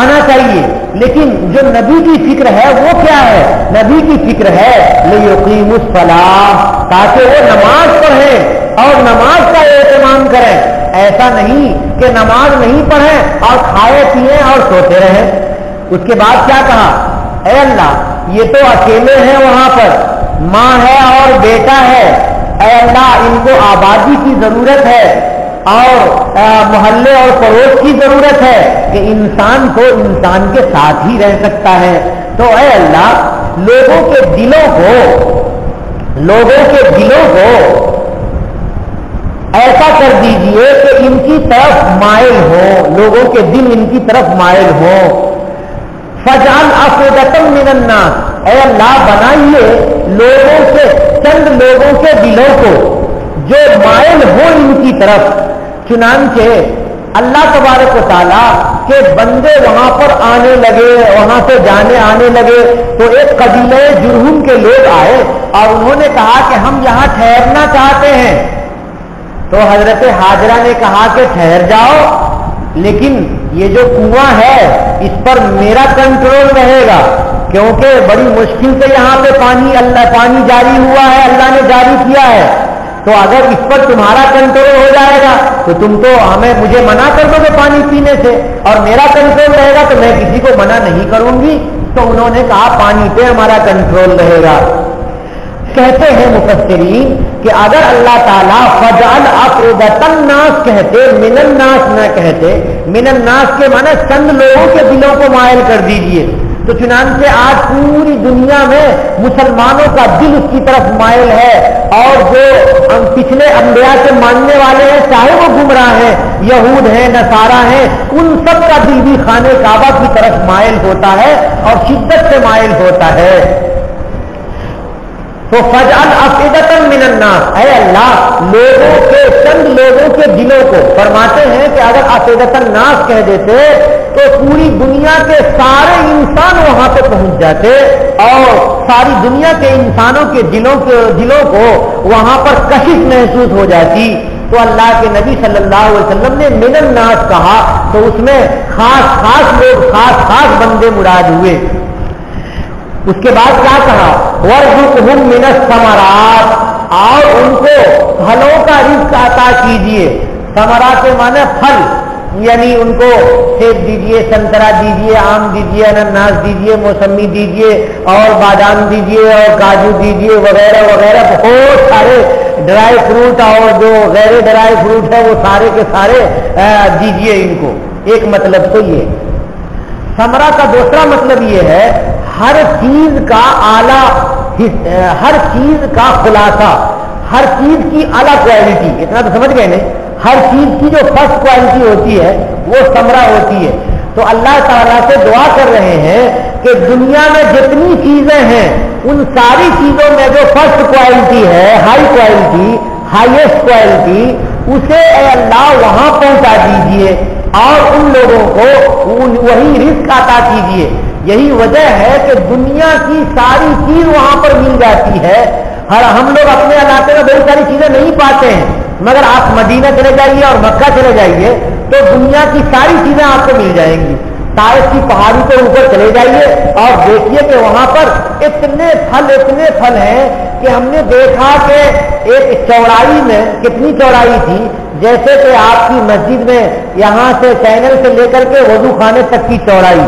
آنا چاہیے. لیکن جو نبی کی فکر ہے وہ کیا ہے؟ نبی کی فکر ہے لیقیموا الصلاۃ تاکہ وہ نماز پڑھیں اور نماز کا اہتمام کریں. ایسا نہیں کہ نماز نہیں پڑھیں اور کھائے پیئیں اور سوتے رہیں. اس کے بعد کیا کہا, اے اللہ یہ تو اکیلے ہیں, وہاں پر ماں ہے اور بیٹا ہے, اے اللہ ان کو آبادی کی ضرورت ہے اور محلے اور پڑوس کی ضرورت ہے کہ انسان کو انسان کے ساتھ ہی رہ سکتا ہے. تو اے اللہ لوگوں کے دلوں کو ایسا کر دیجئے کہ ان کی طرف مائل ہو, لوگوں کے دل ان کی طرف مائل ہو. فجعل افئدۃ من الناس, اے اللہ بنائیے لوگوں سے چند لوگوں کے دلوں کو جو مائل ہو ان کی طرف. چنانچہ اللہ تبارک و تعالیٰ کے بندے وہاں پر آنے لگے, وہاں سے جانے آنے لگے. تو ایک قبیلہ جرہم کے لوگ آئے اور انہوں نے کہا کہ ہم یہاں ٹھہرنا چاہتے ہیں. تو حضرت ہاجرہ نے کہا کہ ٹھہر جاؤ, لیکن یہ جو کنواں ہے اس پر میرا کنٹرول رہے گا, کیونکہ بڑی مشکل سے یہاں پہ پانی جاری ہوا ہے, اللہ نے جاری کیا ہے. تو اگر اس پر تمہارا کنٹرول ہو جائے گا تو تم تو مجھے منع کر دو گے پانی پینے سے, اور میرا کنٹرول رہے گا تو میں کسی کو منع نہیں کروں گی. تو انہوں نے کہا پانی پہ ہمارا کنٹرول رہے گا. کہتے ہیں مفسرین کہ اگر اللہ تعالیٰ فجعل افئدۃ الناس کہتے, من الناس نہ کہتے, من الناس کے معنی چند لوگوں کے دلوں کو مائل کر دیجئے, تو چنانچہ آج پوری دنیا میں مسلمانوں کا دل اس کی طرف مائل ہے, اور جو پچھلے انبیاء کے ماننے والے ہیں چاہے وہ گمراہ ہیں, یہود ہیں, نصارہ ہیں, ان سب کا دل بھی خانہ کعبہ کی طرف مائل ہوتا ہے اور شدت سے مائل ہوتا ہے. تو فجعل افئدۃ من الناس, اے اللہ لوگوں کے چند لوگوں کے دلوں کو. فرماتے ہیں کہ اگر افئدۃ الناس کہہ دیتے تو پوری دنیا کے سارے انسان وہاں پہ پہنچ جاتے اور ساری دنیا کے انسانوں کے دلوں کو وہاں پر کشش محسوس ہو جاتی. تو اللہ کے نبی صلی اللہ علیہ وسلم نے من الناس کہا تو اس میں خاص لوگ, خاص بندے مراد ہوئے. اس کے بعد کیا کہا, وارزقهم من الثمرات, اور ان کو پھلوں کا رزق عطا کیجیے. ثمرات کے معنی پھل, یعنی ان کو سیب دیجیے, سنترا دیجیے, آم دیجیے, انناس دیجیے, موسمی دیجیے, اور بادام دیجیے, اور کاجو دیجیے, وغیرہ وغیرہ بہت سارے ڈرائی فروٹ, اور جو غیر ڈرائی فروٹ ہے وہ سارے کے سارے دیجیے ان کو. ایک مطلب تو یہ. ثمرہ کا دوسرا مطلب یہ ہے ہر چیز کا اعلیٰ, ہر چیز کا خلاصہ, ہر چیز کی اعلیٰ کوالٹی. اتنا تو سمجھ گئے نا, ہر چیز کی جو فرسٹ کوالٹی ہوتی ہے وہ ثمرہ ہوتی ہے. تو اللہ تعالیٰ سے دعا کر رہے ہیں کہ دنیا میں جتنی چیزیں ہیں ان ساری چیزوں میں جو فرسٹ کوالٹی ہے, ہائی کوالٹی, ہائیسٹ کوالٹی, اسے اے اللہ وہاں پہنچا دیجئے اور ان لوگوں کو وہی رزق عطا کیجئے. یہی وجہ ہے کہ دنیا کی ساری چیز وہاں پر مل جاتی ہے. ہم لوگ اپنے علاقے میں بہت ساری چیزیں نہیں پاتے ہیں, مگر آپ مدینہ چلے جائیے اور مکہ چلے جائیے تو دنیا کی ساری چیزیں آپ کو مل جائیں گی. طائف کی پہاڑی کے اوپر چلے جائیے اور دیکھیے کہ وہاں پر اتنے پھل ہیں کہ ہم نے دیکھا کہ ایک چوڑائی میں کتنی چوڑائی تھی, جیسے کہ آپ کی مسجد میں یہاں سے چینل سے لے کر کے وضو خانے تک کی چوڑائی,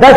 10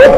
1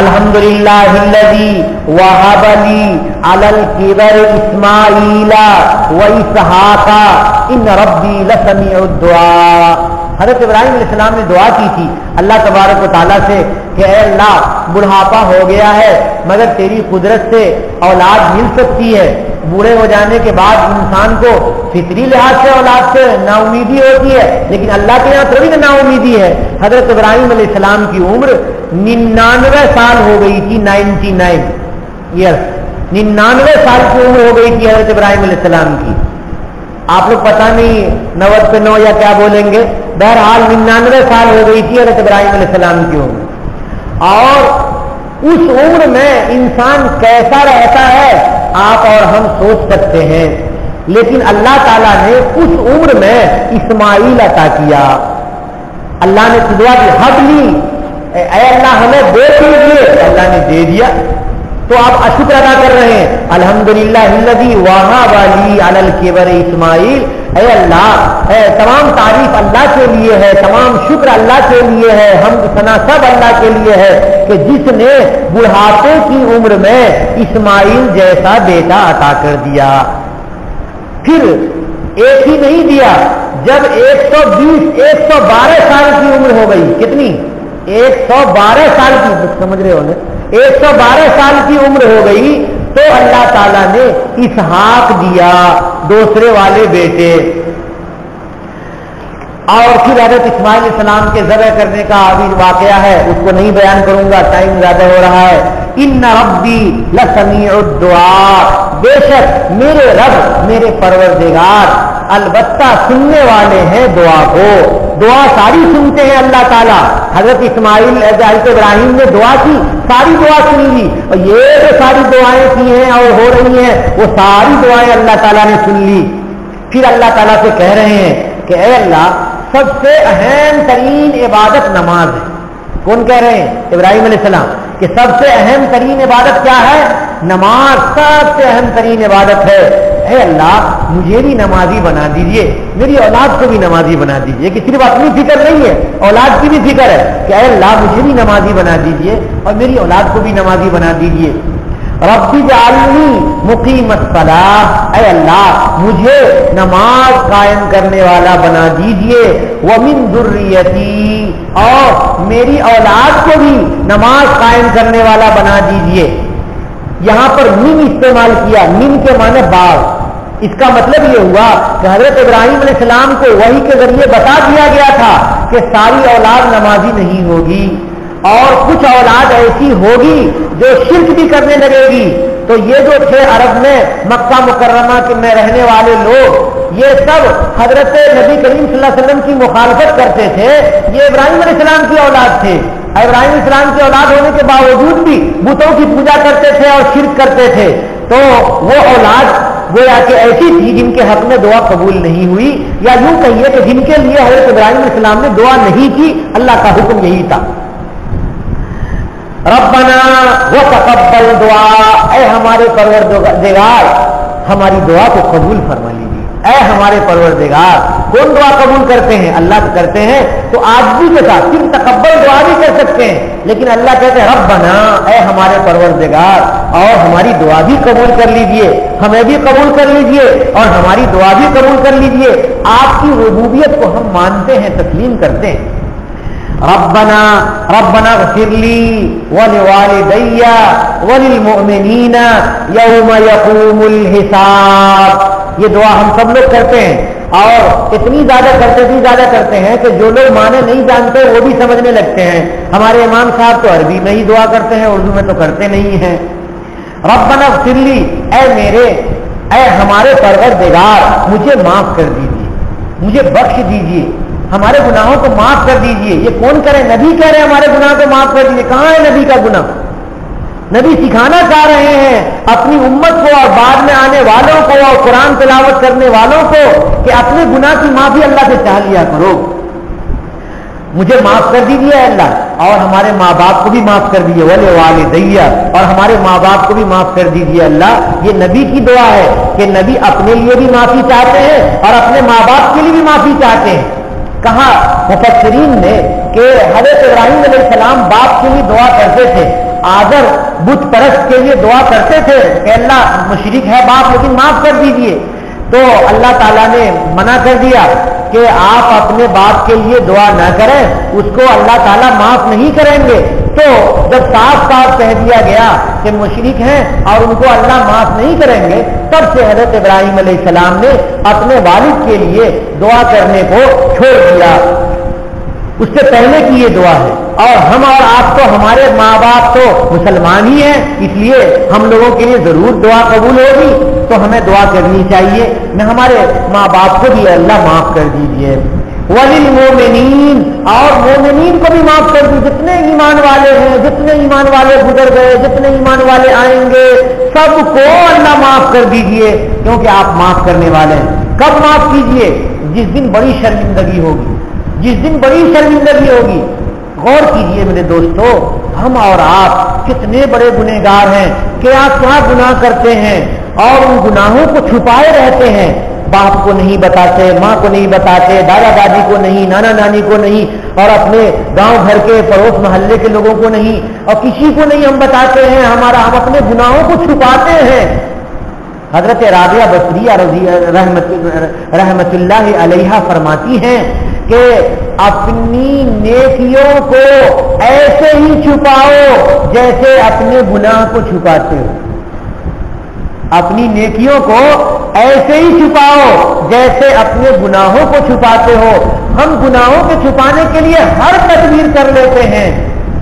الحمدللہ الذی وہب لی علی الکبر اسماعیل و اسحاق ان ربی لسمیع الدعاء. حضرت ابراہیم علیہ السلام نے دعا کی تھی اللہ تبارک و تعالیٰ سے کہ اے اللہ بڑھاپا ہو گیا ہے مگر تیری قدرت سے اولاد مل سکتی ہے. بوڑھے ہو جانے کے بعد انسان کو فطری لحاظ سے اولاد سے نا امیدی ہوتی ہے لیکن اللہ کے یہاں تھوڑی نا امیدی ہے. حضرت ابراہیم علیہ السلام کی عمر 99 سال ہو گئی تھی. 99 ایئرس 99 سال کی عمر ہو گئی تھی حضرت ابراہیم علیہ السلام کی. آپ لوگ پتہ نہیں 90 پہ 9 یا کیا بولیں گے. بہرحال 99 سال ہو گئی تھی حضرت ابراہیم علیہ السلام کی عمر. اور اس عمر میں انسان کیسا رہتا ہے آپ اور ہم سوچ سکتے ہیں. لیکن اللہ تعالیٰ نے اس عمر میں اسماعیل عطا کیا. اللہ نے دعا کی حد لی اے اللہ ہمیں دے دیجیے, اللہ نے دے دیا. تو آپ شکر ادا کر رہے ہیں الحمدللہ الذی وہب لی علی الکبر اسماعیل. اے اللہ تمام تعریف اللہ کے لیے ہے, تمام شکر اللہ کے لیے ہے, حمد ثنا سب اللہ کے لیے ہے کہ جس نے بڑھاپے کی عمر میں اسماعیل جیسا بیٹا عطا کر دیا. پھر ایک ہی نہیں دیا, جب 112 سال کی عمر ہو گئی. کتنی؟ 112 سال کی, سمجھ رہے ہو نا, 112 سال کی عمر ہو گئی تو اللہ تعالیٰ نے اسحاق دیا, دوسرے والے بیٹے. اور پھر حضرت اسماعیل علیہ السلام کے ذبح کرنے کا ابھی واقعہ ہے, اس کو نہیں بیان کروں گا, ٹائم زیادہ ہو رہا ہے. ان ربی لسمیع الدعاء, بے شک میرے رب میرے پروردگار البتہ سننے والے ہیں دعا کو. دعا ساری سنتے ہیں اللہ تعالیٰ. حضرت اسماعیل حضرت ابراہیم نے دعا کی, ساری دعا سن لی, اور یہ جو ساری دعائیں کی ہیں اور ہو رہی ہیں وہ ساری دعائیں اللہ تعالیٰ نے سن لی. پھر اللہ تعالیٰ سے کہہ رہے ہیں کہ اے اللہ سب سے اہم ترین عبادت نماز ہے. کون کہہ رہے ہیں؟ ابراہیم علیہ السلام, کہ سب سے اہم ترین عبادت کیا ہے؟ نماز سب سے اہم ترین عبادت ہے. اے اللہ مجھے بھی نمازی بنا دیجئے, میری اولاد کو بھی نمازی بنا دیجئے. کہ صرف اپنی فکر نہیں ہے, اولاد کی بھی فکر ہے کہ اے اللہ مجھے بھی نمازی بنا دیجئے اور میری اولاد کو بھی نمازی بنا دیجئے. رب اجعلنی مقیم الصلاۃ, اے اللہ مجھے نماز قائم کرنے والا بنا دیجئے. ومن ذریتی, اور میری اولاد کو بھی نماز قائم کرنے والا بنا دیجئے. یہاں پر من استعمال کیا, من کے معنی باغ. اس کا مطلب یہ ہوا کہ حضرت ابراہیم علیہ السلام کو وحی کے ذریعے بتا دیا گیا تھا کہ ساری اولاد نمازی نہیں ہوگی اور کچھ اولاد ایسی ہوگی جو شرک بھی کرنے لگے گی. تو یہ جو تھے عرب میں مکہ مکرمہ کے میں رہنے والے لوگ, یہ سب حضرت نبی کریم صلی اللہ علیہ وسلم کی مخالفت کرتے تھے. یہ ابراہیم علیہ السلام کی اولاد تھے. ابراہیم علیہ السلام کی اولاد ہونے کے باوجود بھی بتوں کی پوجا کرتے تھے اور شرک کرتے تھے. تو وہ اولاد گویا کہ ایسی تھی جن کے حق میں دعا قبول نہیں ہوئی, یا یوں کہیے کہ جن کے لیے حضرت ابراہیم علیہ السلام نے دعا نہیں کی. اللہ کا حکم یہی تھا ربنا وتقبل دعا, اے ہمارے پروردگار ہماری دعا کو قبول فرما لیجیے. اے ہمارے پروردگار, کون دعا قبول کرتے ہیں؟ اللہ کرتے ہیں. تو آج بھی کے ساتھ صرف تقبل دعا بھی کر سکتے ہیں, لیکن اللہ کہتے ہیں ربنا, اے ہمارے پروردگار, اور ہماری دعا بھی قبول کر لیجئے, ہمیں بھی قبول کر لیجئے اور ہماری دعا بھی قبول کر لیجئے. آپ کی ربوبیت کو ہم مانتے ہیں, تسلیم کرتے ہیں. ربنا اغفر لی ولوالدی وللمؤمنین یوم یقوم الحساب. یہ دعا ہم سب لوگ کرتے ہیں, اور اتنی زیادہ کرتے ہیں کہ جو لوگ معنی نہیں جانتے وہ بھی سمجھنے لگتے ہیں. ہمارے امام صاحب تو عربی میں ہی دعا کرتے ہیں, اردو میں تو کرتے نہیں ہیں. ربنا اغفر لی, اے ہمارے پروردگار مجھے معاف کر دیجیے, مجھے بخش دیجیے, ہمارے گناہوں کو معاف کر دیجیے. یہ کون کرے؟ نبی کہہ رہے ہیں ہمارے گناہ کو معاف کر دیجیے. کہاں ہے نبی کا گناہ؟ نبی سکھانا چاہ رہے ہیں اپنی امت کو اور بعد میں آنے والوں کو اور قرآن تلاوت کرنے والوں کو کہ اپنے گناہ کی معافی اللہ سے چاہ لیا کرو. مجھے معاف کر دیجیے اللہ, اور ہمارے ماں باپ کو بھی معاف کر دیجیے. ولوالدی, اور ہمارے ماں باپ کو بھی معاف کر دیجیے اللہ. یہ نبی کی دعا ہے کہ نبی اپنے لیے بھی معافی چاہتے ہیں اور اپنے ماں باپ کے لیے بھی معافی چاہتے ہیں. کہا مفسرین نے کہ حضرت ابراہیم علیہ السلام باپ کے لیے دعا کرتے تھے, آذر بت پرست کے لیے دعا کرتے تھے کہ اللہ مشرک ہے باپ لیکن معاف کر دیجئے، تو اللہ تعالیٰ نے منع کر دیا کہ آپ اپنے باپ کے لیے دعا نہ کریں، اس کو اللہ تعالیٰ معاف نہیں کریں گے۔ تو جب صاف صاف کہہ دیا گیا کہ مشرک ہیں اور ان کو اللہ معاف نہیں کریں گے، تب سے حضرت ابراہیم علیہ السلام نے اپنے والد کے لیے دعا کرنے کو چھوڑ دیا۔ اس سے پہلے کی یہ دعا ہے، اور ہم اور آپ تو ہمارے ماں باپ تو مسلمان ہی ہیں، اس لیے ہم لوگوں کے لیے ضرور دعا قبول ہوگی، تو ہمیں دعا کرنی چاہیے میں ہمارے ماں باپ کو بھی اللہ معاف کر دیجیے۔ وَلِلْمُؤْمِنِينَ، اور مومنین کو بھی معاف کر دی، جتنے ایمان والے ہیں، جتنے ایمان والے گزر گئے، جتنے ایمان والے آئیں گے، سب کو اللہ معاف کر دیجیے، کیونکہ آپ معاف کرنے والے ہیں۔ کب معاف کیجیے؟ جس دن بڑی شرمندگی ہوگی، جس دن بڑی شرمندگی ہوگی۔ غور کیجئے میرے دوستو، ہم اور آپ کتنے بڑے گنہگار ہیں، کیا کیا گناہ کرتے ہیں اور ان گناہوں کو چھپائے رہتے ہیں، باپ کو نہیں بتاتے، ماں کو نہیں بتاتے، دادا دادی کو نہیں، نانا نانی کو نہیں، اور اپنے گاؤں گھر کے پڑوس محلے کے لوگوں کو نہیں، اور کسی کو نہیں ہم بتاتے ہیں، ہم اپنے گناہوں کو چھپاتے ہیں۔ حضرت رابعہ بصریہ رحمت اللہ علیہا فرماتی ہیں کہ اپنی نیکیوں کو ایسے ہی چھپاؤ جیسے اپنے گناہ کو چھپاتے ہو، اپنی نیکیوں کو ایسے ہی چھپاؤ جیسے اپنے گناہوں کو چھپاتے ہو۔ ہم گناہوں کے چھپانے کے لیے ہر تدبیر کر لیتے ہیں،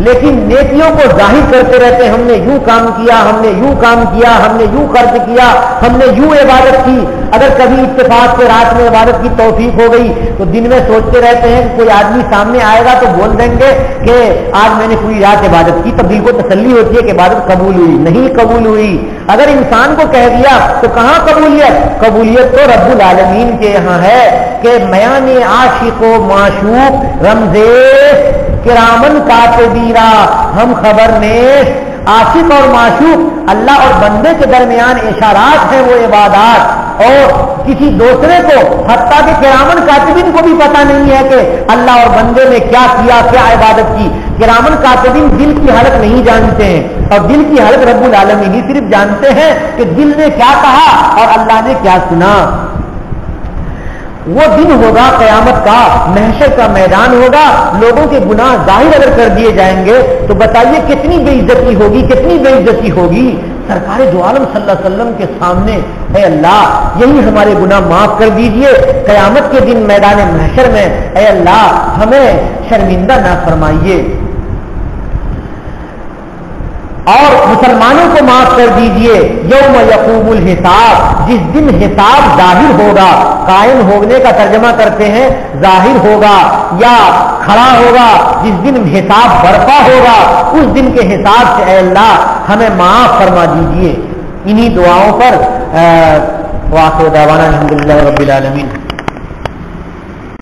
لیکن نیکیوں کو ظاہر کرتے رہتے ہیں، ہم نے یوں کام کیا، ہم نے یوں کام کیا، ہم نے یوں خرچ کیا، ہم نے یوں عبادت کی۔ اگر کبھی اتفاق سے رات میں عبادت کی توفیق ہو گئی تو دن میں سوچتے رہتے ہیں کہ کوئی آدمی سامنے آئے گا تو بول دیں گے کہ آج میں نے پوری رات عبادت کی، تب دل کو تسلی ہوتی ہے کہ عبادت قبول ہوئی، نہیں قبول ہوئی۔ اگر انسان کو کہہ دیا تو کہاں قبولیت؟ قبولیت تو رب العالمین کے یہاں ہے کہ میان عاشق و معشوق رمزیش کرامن کاتبیرا، ہم خبر نیش، عاشق اور معشوق اللہ اور بندے کے درمیان اشارات ہیں، وہ عبادات، اور کسی دوسرے کو حتیٰ کہ کرامن کاتبین کو بھی پتہ نہیں ہے کہ اللہ اور بندے نے کیا کیا، کیا عبادت کی۔ کرامن کاتبین دل کی حالت نہیں جانتے ہیں، اور دل کی حالت رب العالمین ہی صرف جانتے ہیں کہ دل نے کیا کہا اور اللہ نے کیا سنا۔ وہ دن ہوگا قیامت کا، محشر کا میدان ہوگا، لوگوں کے گناہ ظاہر اگر کر دیے جائیں گے تو بتائیے کتنی بے عزتی ہوگی، کتنی بے عزتی ہوگی۔ سرکار دو عالم صلی اللہ علیہ وسلم کے سامنے، اے اللہ یہی ہمارے گناہ معاف کر دیجئے، قیامت کے دن میدان محشر میں اے اللہ ہمیں شرمندہ نہ فرمائیے، اور مسلمانوں کو معاف کر دیجئے۔ یوم یقوم الحساب، جس دن حساب ظاہر ہوگا، قائم ہونے کا ترجمہ کرتے ہیں ظاہر ہوگا یا کھڑا ہوگا، جس دن حساب برپا ہوگا، اس دن کے حساب سے اے اللہ ہمیں معاف فرما دیجئے۔ انہی دعاؤں پر وآخر دعوانا الحمدللہ رب العالمین۔